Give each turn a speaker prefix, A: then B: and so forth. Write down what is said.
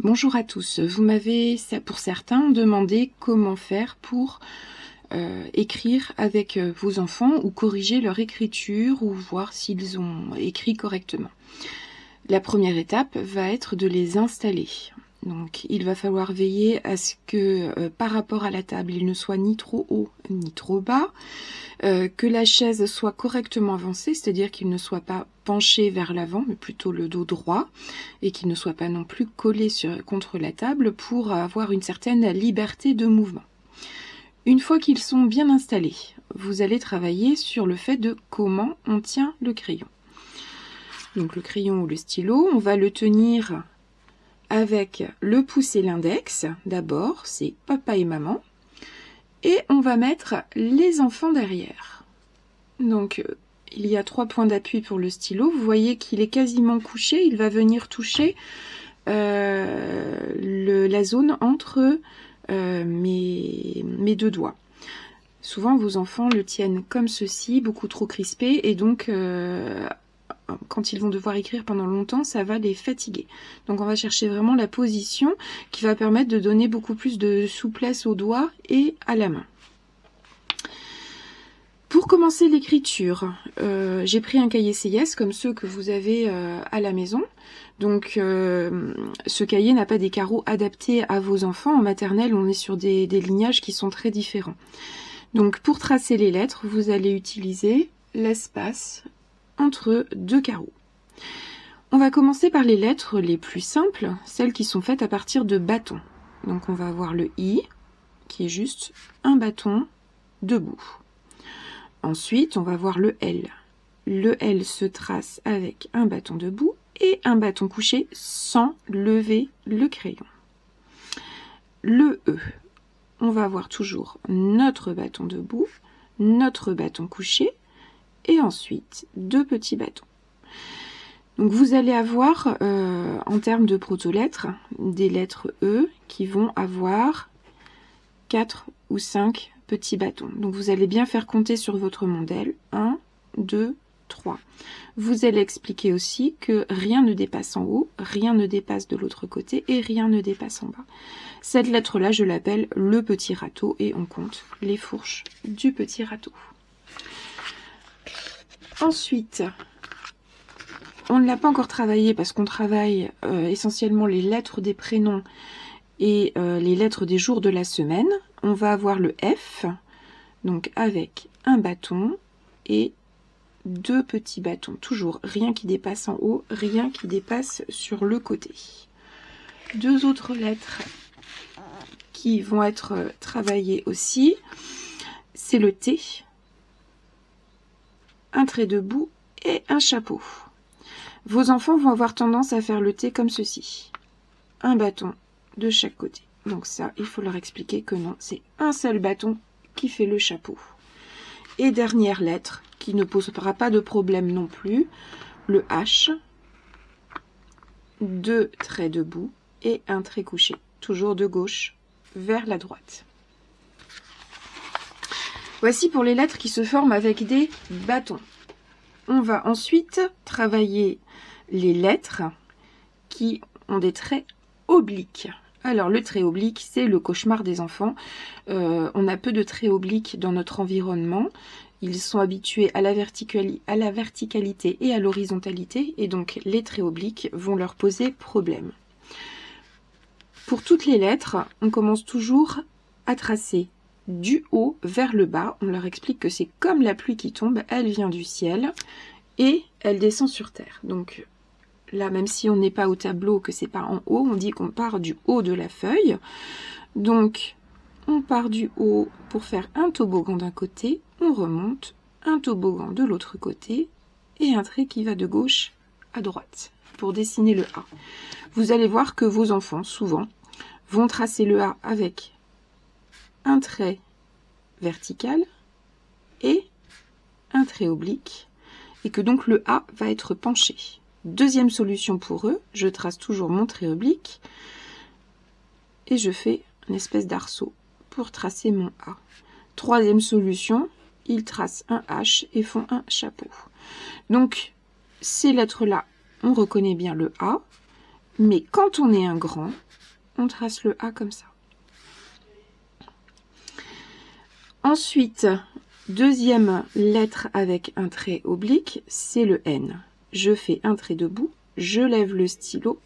A: Bonjour à tous, vous m'avez pour certains demandé comment faire pour écrire avec vos enfants ou corriger leur écriture ou voir s'ils ont écrit correctement. La première étape va être de les installer. Donc il va falloir veiller à ce que par rapport à la table, il ne soit ni trop haut ni trop bas, que la chaise soit correctement avancée, c'est-à-dire qu'il ne soit pas penché vers l'avant, mais plutôt le dos droit, et qu'il ne soit pas non plus collé contre la table pour avoir une certaine liberté de mouvement. Une fois qu'ils sont bien installés, vous allez travailler sur le fait de comment on tient le crayon. Donc le crayon ou le stylo, on va le tenir avec le pouce et l'index, d'abord, c'est papa et maman, et on va mettre les enfants derrière. Donc il y a 3 points d'appui pour le stylo, vous voyez qu'il est quasiment couché, il va venir toucher la zone entre mes 2 doigts. Souvent vos enfants le tiennent comme ceci, beaucoup trop crispé, et donc quand ils vont devoir écrire pendant longtemps, ça va les fatiguer. Donc on va chercher vraiment la position qui va permettre de donner beaucoup plus de souplesse aux doigts et à la main. Pour commencer l'écriture, j'ai pris un cahier CIS comme ceux que vous avez à la maison. Donc ce cahier n'a pas des carreaux adaptés à vos enfants. En maternelle, on est sur des lignages qui sont très différents. Donc pour tracer les lettres, vous allez utiliser l'espace entre 2 carreaux. On va commencer par les lettres les plus simples, celles qui sont faites à partir de bâtons. Donc on va avoir le I, qui est juste un bâton debout. Ensuite, on va voir le L. Le L se trace avec un bâton debout et un bâton couché sans lever le crayon. Le E, on va avoir toujours notre bâton debout, notre bâton couché et ensuite 2 petits bâtons. Donc vous allez avoir, en termes de proto-lettres, des lettres E qui vont avoir 4 ou 5 petits bâtons. Donc vous allez bien faire compter sur votre modèle. 1, 2, 3. Vous allez expliquer aussi que rien ne dépasse en haut, rien ne dépasse de l'autre côté et rien ne dépasse en bas. Cette lettre-là, je l'appelle le petit râteau et on compte les fourches du petit râteau. Ensuite, on ne l'a pas encore travaillé parce qu'on travaille essentiellement les lettres des prénoms et les lettres des jours de la semaine. On va avoir le F, donc avec un bâton et 2 petits bâtons. Toujours rien qui dépasse en haut, rien qui dépasse sur le côté. 2 autres lettres qui vont être travaillées aussi, c'est le T, un trait debout et un chapeau. Vos enfants vont avoir tendance à faire le T comme ceci. Un bâton de chaque côté. Donc ça, il faut leur expliquer que non, c'est un seul bâton qui fait le chapeau. Et dernière lettre, qui ne posera pas de problème non plus, le H, 2 traits debout et un trait couché, toujours de gauche vers la droite. Voici pour les lettres qui se forment avec des bâtons. On va ensuite travailler les lettres qui ont des traits obliques. Alors le trait oblique, c'est le cauchemar des enfants. On a peu de traits obliques dans notre environnement. Ils sont habitués à la verticalité et à l'horizontalité, et donc les traits obliques vont leur poser problème. Pour toutes les lettres, on commence toujours à tracer du haut vers le bas. On leur explique que c'est comme la pluie qui tombe, elle vient du ciel et elle descend sur terre. Donc là, même si on n'est pas au tableau, que c'est pas en haut, on dit qu'on part du haut de la feuille. Donc on part du haut pour faire un toboggan d'un côté, on remonte, un toboggan de l'autre côté et un trait qui va de gauche à droite pour dessiner le A. Vous allez voir que vos enfants, souvent, vont tracer le A avec un trait vertical et un trait oblique, et que donc le A va être penché. Deuxième solution pour eux, je trace toujours mon trait oblique et je fais une espèce d'arceau pour tracer mon A. Troisième solution, ils tracent un H et font un chapeau. Donc ces lettres-là, on reconnaît bien le A, Mais quand on est un grand, on trace le A comme ça. Ensuite, deuxième lettre avec un trait oblique, c'est le N. Je fais un trait debout, je lève le stylo